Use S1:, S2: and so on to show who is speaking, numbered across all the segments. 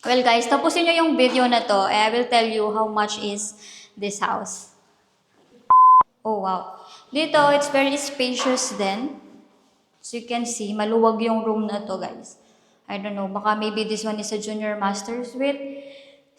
S1: Well guys, tapusin nyo yung video na to. I will tell you how much is this house. Oh wow. Dito, it's very spacious din. So you can see, maluwag yung room na to guys. I don't know, baka maybe this one is a junior master suite.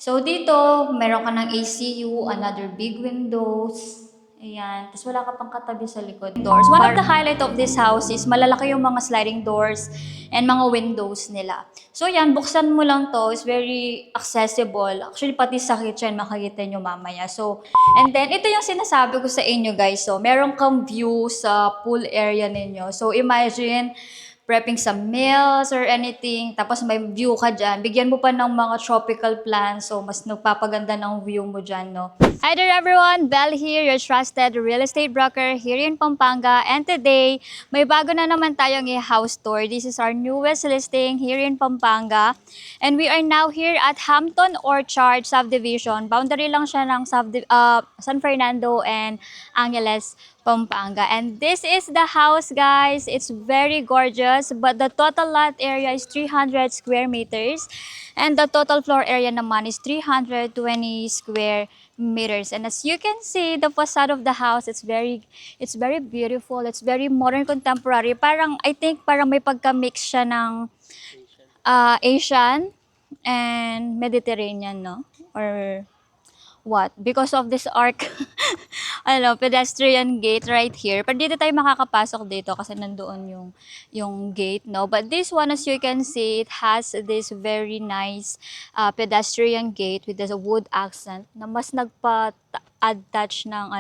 S1: So dito, meron ka ng ACU, another big windows. Ayan. Tapos wala ka pang katabi sa likod. Doors. One of the highlight of this house is malalaki yung mga sliding doors and mga windows nila. So yan, buksan mo lang to. It's very accessible. Actually, pati sa kitchen, makikita nyo mamaya. So, and then, ito yung sinasabi ko sa inyo guys. So, meron kang view sa pool area ninyo. So, imagine, prepping some meals or anything, tapos may view ka dyan, bigyan mo pa ng mga tropical plants, so mas nagpapaganda ng view mo dyan, no? Hi there everyone! Belle here, your trusted real estate broker here in Pampanga, and today, may bago na naman tayong i-house tour. This is our newest listing here in Pampanga, and we are now here at Hampton Orchard Subdivision. Boundary lang siya ng San Fernando and Angeles, Pampanga. And this is the house, guys. It's very gorgeous, but the total lot area is 300 square meters. And the total floor area naman is 320 square meters. And as you can see, the facade of the house, it's very beautiful. It's very modern, contemporary. Parang, I think, parang may pagka-mix siya ng Asian and Mediterranean, no? Or what? Because of this arc, pedestrian gate right here. Pero dito tayo makakapasok dito kasi nandoon yung gate, no? But this one, as you can see, it has this very nice pedestrian gate with this wood accent na mas nagpa-add touch ng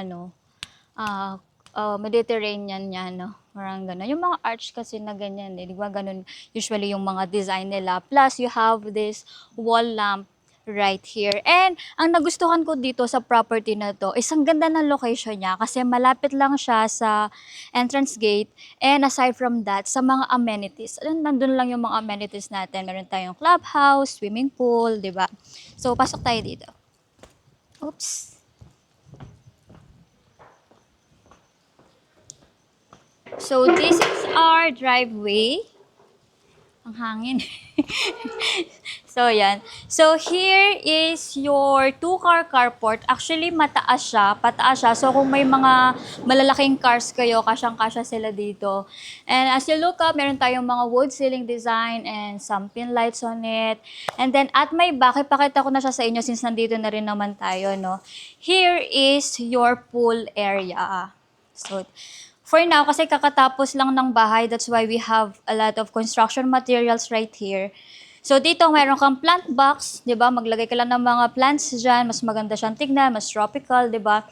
S1: Mediterranean niya, no? Parang gano'n. Yung mga arch kasi na ganyan, di ba? Ganun usually yung mga design nila. Plus, you have this wall lamp right here. And ang nagustuhan ko dito sa property na to is ang ganda ng location niya kasi malapit lang siya sa entrance gate, and aside from that, sa mga amenities. Nandun lang yung mga amenities natin. Meron tayong clubhouse, swimming pool, di ba? So, pasok tayo dito. Oops. So, this is our driveway. Ang hangin. So, yan. So, here is your two-car carport. Actually, mataas siya, pataas siya. So, kung may mga malalaking cars kayo, kasyang-kasya sila dito. And as you look up, meron tayong mga wood ceiling design and some pin lights on it. And then, at my back, ipakita ko na siya sa inyo since nandito na rin naman tayo, no? Here is your pool area. So, for now, kasi kakatapos lang ng bahay, that's why we have a lot of construction materials right here. So dito, mayroon kang plant box, di ba? Maglagay ka lang ng mga plants dyan, mas maganda siyang tignan, mas tropical, di ba?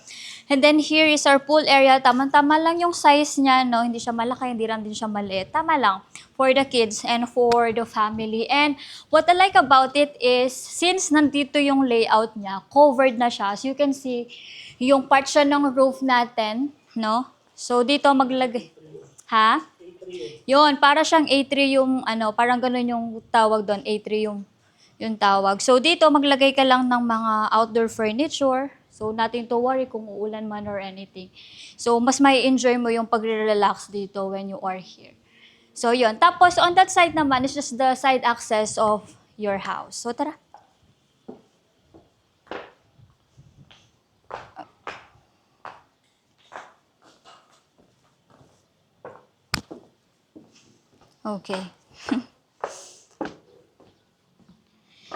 S1: And then here is our pool area. Tama-tama lang yung size niya, no? Hindi siya malaki, hindi rin din siya maliit. Tama lang for the kids and for the family. And what I like about it is, since nandito yung layout niya, covered na siya. As you can see, yung part siya ng roof natin, no? So, dito maglagay. Ha? Yun, para siyang atrium, parang ganun yung tawag doon, atrium yung tawag. So, dito maglagay ka lang ng mga outdoor furniture. So, nothing to worry kung uulan man or anything. So, mas may enjoy mo yung pagre-relax dito when you are here. So, yun. Tapos, on that side naman is just the side access of your house. So, tara. Okay.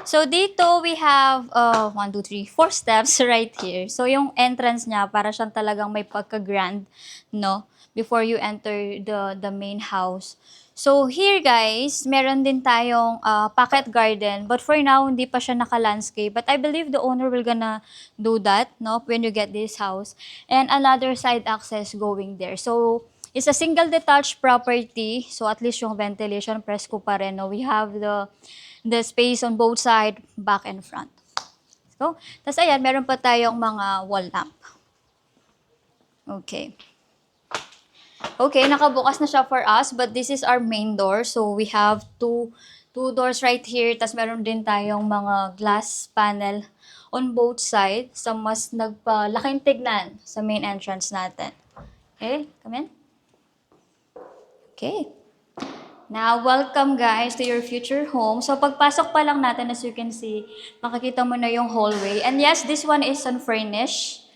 S1: So, dito we have 1, 2, 3, 4 steps right here. So, yung entrance niya, para siyang talagang may pagka-grand, no? Before you enter the main house. So, here guys, meron din tayong pocket garden. But for now, hindi pa siya naka-landscape. But I believe the owner will gonna do that, no? When you get this house. And another side access going there. So, it's a single detached property. So, at least yung ventilation, presko pa rin, no? We have the space on both side, back and front. So, tapos ayan, meron pa tayong mga wall lamp. Okay. Okay, nakabukas na siya for us, but this is our main door. So, we have two doors right here. Tapos meron din tayong mga glass panel on both sides sa mas nagpalaking tignan sa main entrance natin. Okay, come in. Okay. Now, welcome guys to your future home. So, pagpasok pa lang natin, as you can see, makikita mo na yung hallway. And yes, this one is unfurnished.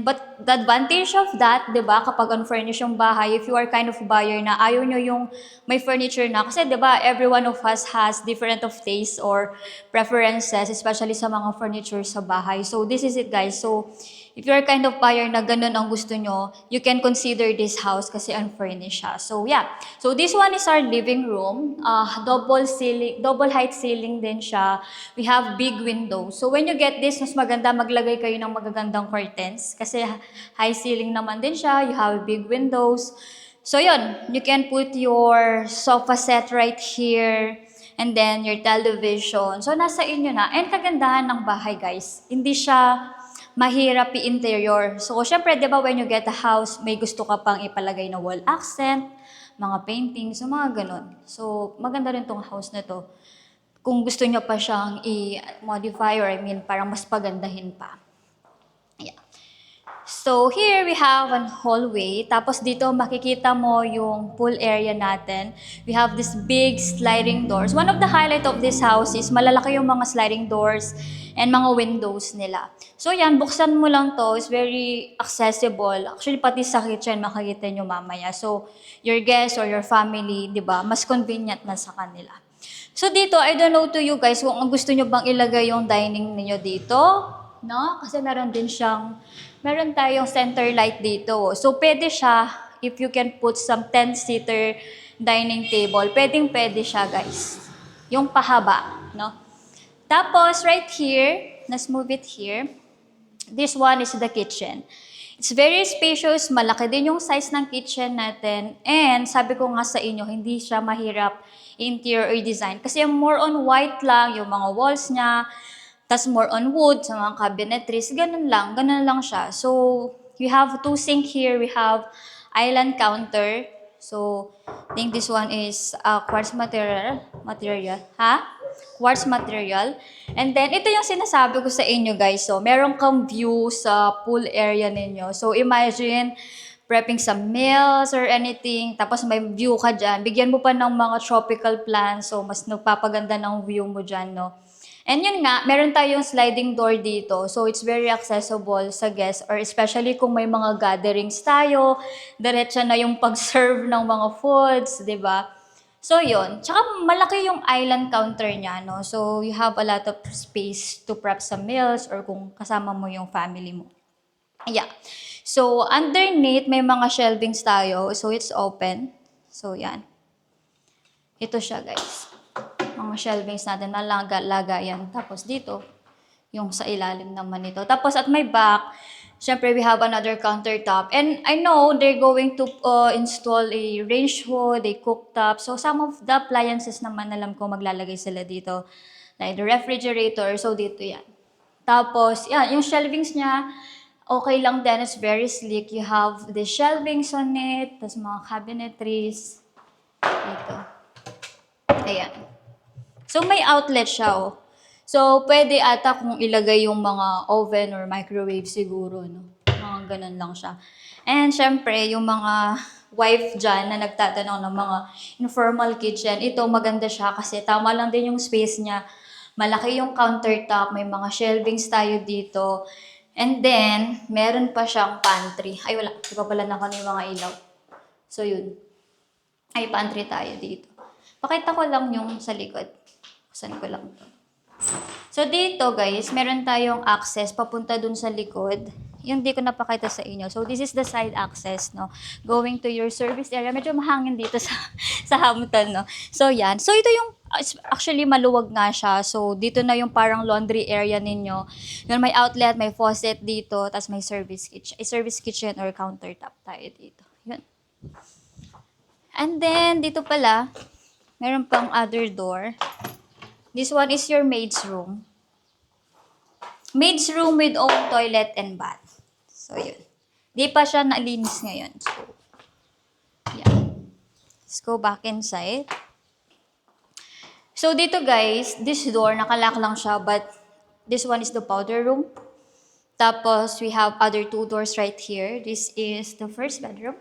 S1: But the advantage of that, di ba, kapag unfurnished yung bahay, if you are kind of buyer na ayaw nyo yung may furniture na, kasi di ba, every one of us has different of tastes or preferences, especially sa mga furniture sa bahay. So, this is it guys. So, if you're kind of buyer na ganun ang gusto nyo, you can consider this house kasi unfurnished siya. So, yeah. So, this one is our living room. Double height ceiling din siya. We have big windows. So, when you get this, mas maganda maglagay kayo ng magagandang curtains kasi high ceiling naman din siya. You have big windows. So, yun. You can put your sofa set right here. And then, your television. So, nasa inyo na. And kagandahan ng bahay, guys. Hindi siya mahirap i-interior. So, syempre, di ba, when you get a house, may gusto ka pang ipalagay na wall accent, mga paintings, so mga ganun. So, maganda rin tong house na to. Kung gusto nyo pa siyang i-modify or parang mas pagandahin pa. Yeah. So, here we have an hallway. Tapos dito makikita mo yung pool area natin. We have this big sliding doors. One of the highlight of this house is malalaki yung mga sliding doors and mga windows nila. So yan, buksan mo lang to. It's very accessible. Actually, pati sa kitchen makikita nyo mamaya. So, your guests or your family, di ba, mas convenient na sa kanila. So dito, I don't know to you guys kung gusto nyo bang ilagay yung dining niyo dito. No? Kasi meron tayong center light dito. So, pwede siya, if you can put some 10-seater dining table, pwede siya, guys. Yung pahaba, no? Tapos, right here, let's move it here. This one is the kitchen. It's very spacious, malaki din yung size ng kitchen natin. And sabi ko nga sa inyo, hindi siya mahirap interior or design. Kasi more on white lang, yung mga walls niya. Tas more on wood, sa mga cabinetries, ganun lang siya. So, we have 2 sink here, we have island counter. So, I think this one is quartz material. Quartz material. And then, ito yung sinasabi ko sa inyo guys. So, meron kang view sa pool area ninyo. So, imagine, prepping some meals or anything, tapos may view ka dyan. Bigyan mo pa ng mga tropical plants, so mas nagpapaganda ng view mo dyan, no? And yun nga, meron tayong sliding door dito. So, it's very accessible sa guests or especially kung may mga gatherings tayo, diretso na yung pag-serve ng mga foods, di ba? So, yun. Tsaka malaki yung island counter niya, no? So, you have a lot of space to prep some meals or kung kasama mo yung family mo. Yeah. So, underneath, may mga shelvings tayo. So, it's open. So, yan. Ito siya, guys. Mga shelvings natin na lagayan. Tapos dito, yung sa ilalim naman nito. Tapos at my back, syempre we have another countertop. And I know they're going to install a range hood, a cooktop. So some of the appliances naman alam ko maglalagay sila dito. Like the refrigerator. So dito yan. Tapos, yan, yung shelvings niya, okay lang din. It's very sleek. You have the shelvings on it. Tapos mga cabinetries. Dito. Ayan. So, may outlet siya, oh. So, pwede ata kung ilagay yung mga oven or microwave siguro, no? Mga ganun lang siya. And, syempre, yung mga wife dyan na nagtatanong ng mga informal kitchen, ito maganda siya kasi tama lang din yung space niya. Malaki yung countertop, may mga shelvings tayo dito. And then, meron pa siyang pantry. Ay, wala. Di pa pala naka yung mga ilaw. So, yun. Ay, pantry tayo dito. Pakita ko lang yung sa likod. Kusan ko lang to. So, dito guys, meron tayong access papunta dun sa likod. Yung di ko napakita sa inyo. So, this is the side access, no? Going to your service area. Medyo mahangin dito sa Hampton, no? So, yan. So, ito yung, actually, maluwag nga siya. So, dito na yung parang laundry area ninyo. Yun, may outlet, may faucet dito, tapos may service kitchen or countertop tayo dito. Yun. And then, dito pala, meron pang other door. This one is your maid's room. Maid's room with own toilet and bath. So, yun. Di pa siya nalinis ngayon. So, yeah. Let's go back inside. So, dito guys, this door, nakalock lang siya, but this one is the powder room. Tapos, we have other 2 doors right here. This is the first bedroom.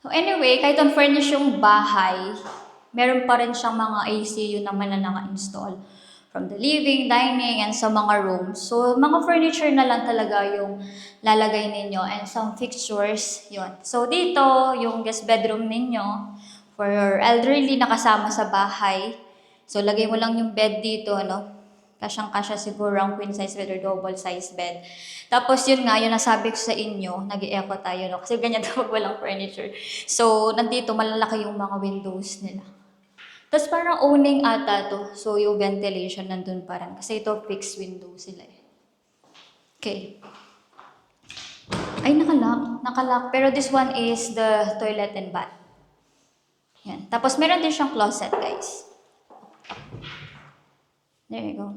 S1: So anyway, kahit unfurnished yung bahay, meron pa rin siyang mga ACU naman na naka-install. From the living, dining, and sa mga rooms. So, mga furniture na lang talaga yung lalagay ninyo and some fixtures, yun. So, dito, yung guest bedroom ninyo for elderly na kasama sa bahay. So, lagay mo lang yung bed dito, no? Kasyang-kasya siguro ang queen size bed or double size bed. Tapos yun nga, yun nasabi ko sa inyo, nag-i-echo tayo, no? Kasi ganyan daw walang furniture. So, nandito, malalaki yung mga windows nila. Tapos parang owning ata to. So, yung ventilation nandun pa rin. Kasi ito, fixed window sila eh. Okay. Ay, nakalock. Nakalock. Pero this one is the toilet and bath. Yan. Tapos meron din siyang closet, guys. There you go.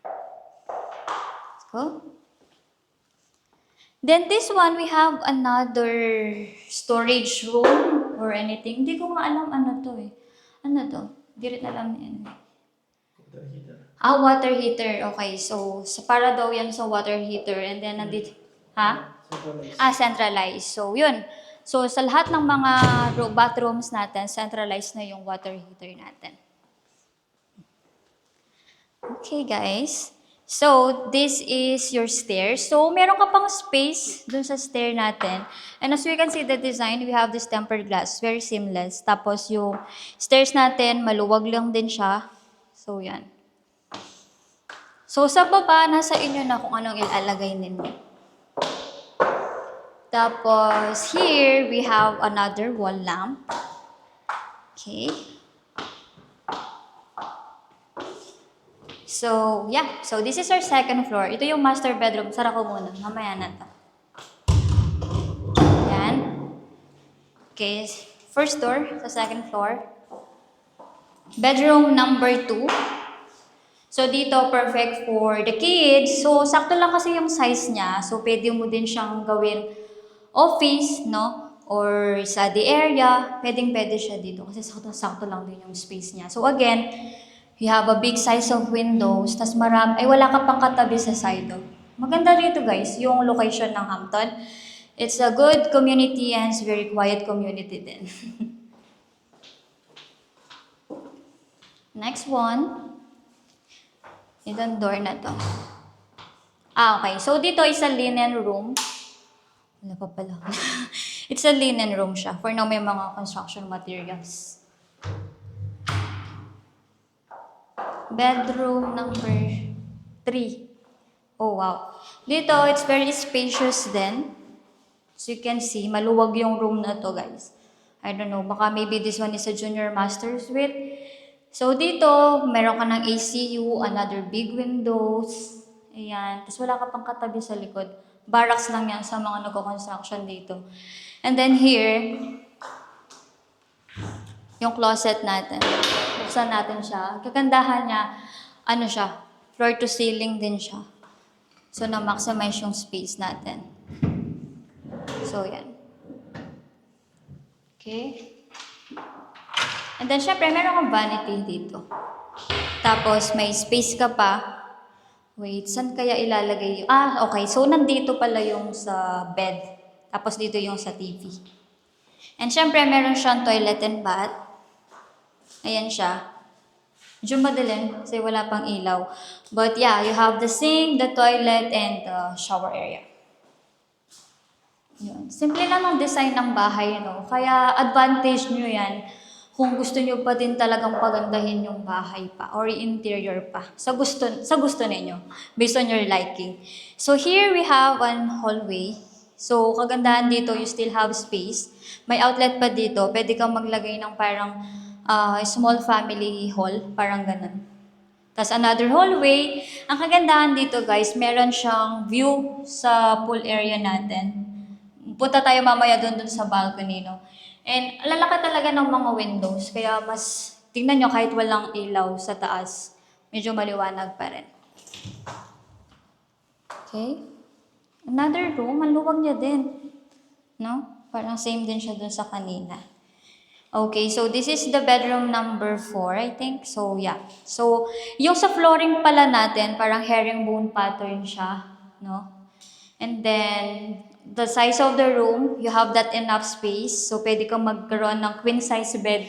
S1: Let's go. Then this one, we have another storage room or anything. Hindi ko nga alam ano to eh. Ano to? Hindi rin alam yan.
S2: Water heater.
S1: Water heater. Okay, so para daw yan sa water heater. And then nandito, ha?
S2: Centralized.
S1: Centralized. So, yun. So, sa lahat ng mga bathrooms natin, centralized na yung water heater natin. Okay, guys. So, this is your stairs. So, meron ka pang space dun sa stair natin. And as we can see the design, we have this tempered glass. Very seamless. Tapos, yung stairs natin, maluwag lang din siya. So, yan. So, sa baba, nasa inyo na kung anong ilalagay ninyo. Tapos, here, we have another wall lamp. Okay. So, yeah. So, this is our second floor. Ito yung master bedroom. Sara ko muna. Mamaya na to. Yan. Okay. First door sa second floor. Bedroom number 2. So, dito, perfect for the kids. So, sakto lang kasi yung size niya. So, pwede mo din siyang gawin office, no? Or study area. Pwede siya dito. Kasi sakto lang din yung space niya. So, again, you have a big size of windows. Tas wala ka pang katabi sa side. Maganda dito, guys, yung location ng Hampton. It's a good community and it's very quiet community din. Next one. Itong door na to. Okay. So, dito is a linen room. Wala pa pala. It's a linen room siya. For now, may mga construction materials. Bedroom number 3. Oh, wow. Dito, it's very spacious din. So, you can see, maluwag yung room na to, guys. I don't know, baka maybe this one is a junior master suite. So, dito, meron ka ng ACU, another big windows. Ayan. Tapos wala ka pang katabi sa likod. Barracks lang yan sa mga nagko-construction dito. And then here, yung closet natin. Buksan natin siya. Kagandahan niya, ano siya, floor to ceiling din siya. So, na-maximize yung space natin. So, yan. Okay. And then, syempre, meron kang vanity dito. Tapos, may space ka pa. Wait, saan kaya ilalagay yung... okay. So, nandito pala yung sa bed. Tapos, dito yung sa TV. And syempre, meron siyang toilet and bath. Ayan siya. Medyo madilim kasi wala pang ilaw. But yeah, you have the sink, the toilet, and the shower area. Yun. Simple lang ang design ng bahay, no? Kaya advantage nyo yan kung gusto nyo pa din talagang pagandahin yung bahay pa or interior pa. Sa gusto ninyo. Based on your liking. So here we have one hallway. So kagandahan dito, you still have space. May outlet pa dito. Pwede kang maglagay ng parang small family hall. Parang ganun. Tapos another hallway. Ang kagandahan dito, guys, meron siyang view sa pool area natin. Punta tayo mamaya dun sa balcony, no? And lalaki talaga ng mga windows. Kaya mas, tingnan nyo kahit walang ilaw sa taas, medyo maliwanag pa rin. Okay. Another room, maluwag niya din. No? Parang same din siya dun sa kanina. Okay, so this is the bedroom number 4, I think. So, yeah. So, yung sa flooring pala natin, parang herringbone pattern siya, no? And then, the size of the room, you have that enough space. So, pwede kang magkaroon ng queen size bed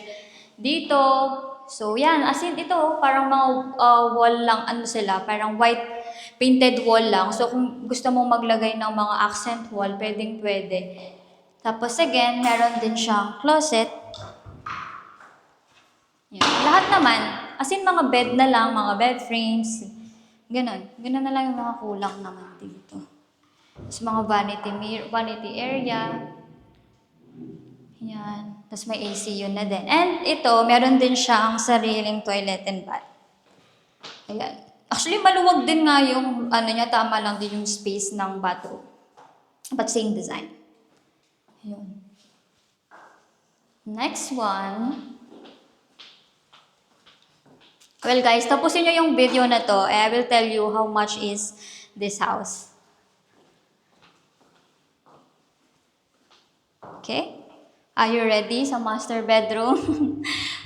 S1: dito. So, yan. As in, ito, parang mga wall lang, ano sila, parang white painted wall lang. So, kung gusto mong maglagay ng mga accent wall, pwedeng pwede. Tapos, again, meron din siyang closet. Yan. Lahat naman, as in, mga bed na lang, mga bed frames, ganun. Ganun na lang yung mga kulang naman dito. Tapos mga vanity area. Yan. Tapos may AC yun na din. And ito, meron din siyang sariling toilet and bath. Ayan. Actually, maluwag din nga yung, ano niya, tama lang din yung space ng bathroom. But same design. Ayun. Next one. Well guys, tapusin nyo yung video na to. I will tell you how much is this house. Okay? Are you ready sa master bedroom?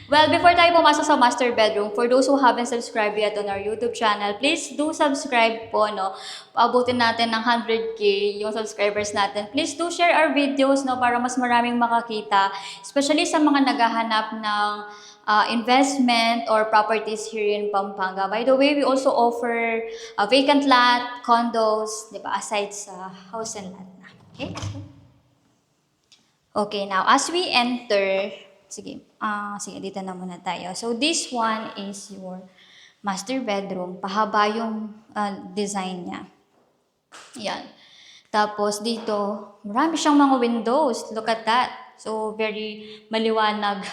S1: Well, before tayo pumasok sa master bedroom, for those who haven't subscribed yet on our YouTube channel, please do subscribe po, no? Paabutin natin ng 100K yung subscribers natin. Please do share our videos, no? Para mas maraming makakita. Especially sa mga naghahanap ng investment or properties here in Pampanga. By the way, we also offer vacant lot, condos, di ba? Aside sa house and lot na. Okay? Okay, now as we enter, sige, dito na muna tayo. So this one is your master bedroom. Pahaba yung design niya. Yan. Tapos dito, marami siyang mga windows. Look at that. So very maliwanag.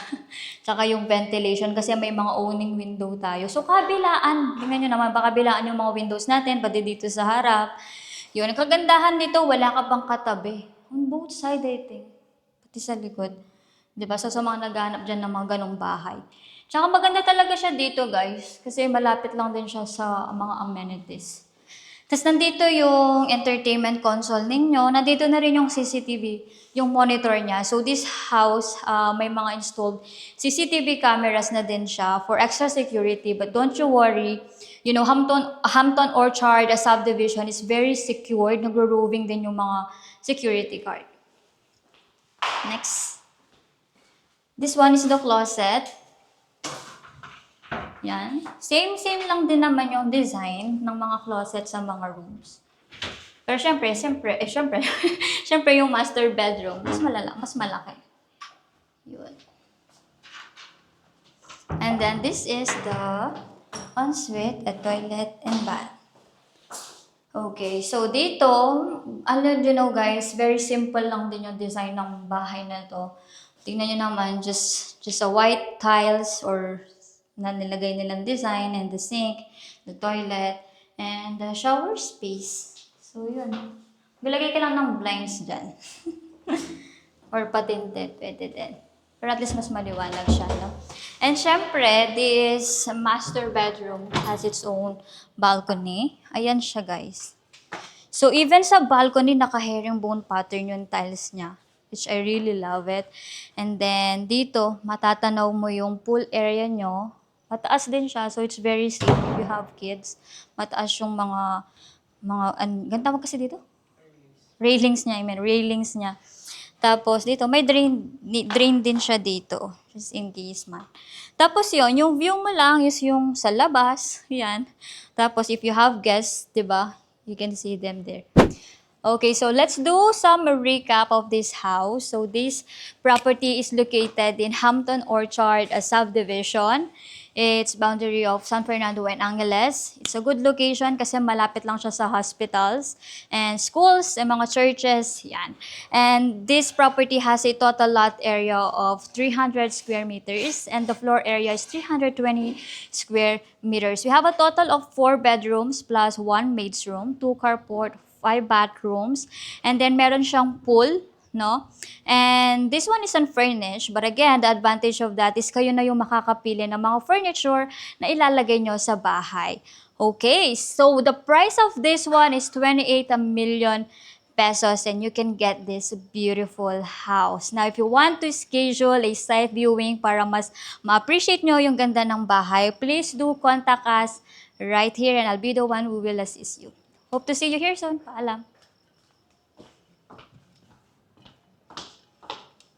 S1: Tsaka yung ventilation kasi may mga owning window tayo. So kabilaan, tingnan nyo naman, kabilaan yung mga windows natin, pati dito sa harap. Yun, ang kagandahan nito, wala ka pang katabi. On both sides, I think. Sa likod. Diba? So, sa mga naghahanap dyan ng mga ganong bahay. Tsaka maganda talaga siya dito, guys. Kasi malapit lang din siya sa mga amenities. Tapos, nandito yung entertainment console ninyo. Nandito na rin yung CCTV, yung monitor niya. So, this house, may mga installed CCTV cameras na din siya for extra security. But don't you worry. You know, Hampton Orchard, a subdivision, is very secured. Nagro-roving din yung mga security guard. Next. This one is the closet. Yan. Same lang din naman yung design ng mga closet sa mga rooms. Pero syempre, syempre yung master bedroom, mas malaki. Yun. And then this is the ensuite, a toilet and bath. Okay, so dito, you know guys, very simple lang din yung design ng bahay na to. Tingnan nyo naman, just a white tiles or na nilagay nilang design, and the sink, the toilet, and the shower space. So yun, bilagay ka lang ng blinds dyan. Or patinte, pwede din. Pero at least mas maliwanag siya, no? And syempre, this master bedroom has its own balcony. Ayan siya, guys. So, even sa balcony, naka-herringbone pattern yung tiles niya, which I really love it. And then, dito, matatanaw mo yung pool area nyo. Mataas din siya, so it's very safe if you have kids. Mataas yung ganun tawag kasi dito? Railings niya. Tapos, dito, may drain din siya dito. Just in case man. Tapos yun, yung view mo lang is yung sa labas. Yan. Tapos, if you have guests, diba? You can see them there. Okay, so let's do some recap of this house. So, this property is located in Hampton Orchard, a subdivision. It's boundary of San Fernando and Angeles. It's a good location kasi malapit lang siya sa hospitals and schools and mga churches. Yan. And this property has a total lot area of 300 square meters and the floor area is 320 square meters. We have a total of 4 bedrooms plus 1 maid's room, 2 carport, 5 bathrooms, and then meron siyang pool, no? And this one is unfurnished, but again, the advantage of that is kayo na yung makakapili ng mga furniture na ilalagay nyo sa bahay. Okay, so the price of this one is 28 million pesos and you can get this beautiful house. Now, if you want to schedule a site viewing para mas ma-appreciate nyo yung ganda ng bahay, please do contact us right here and I'll be the one who will assist you. Hope to see you here soon. Paalam.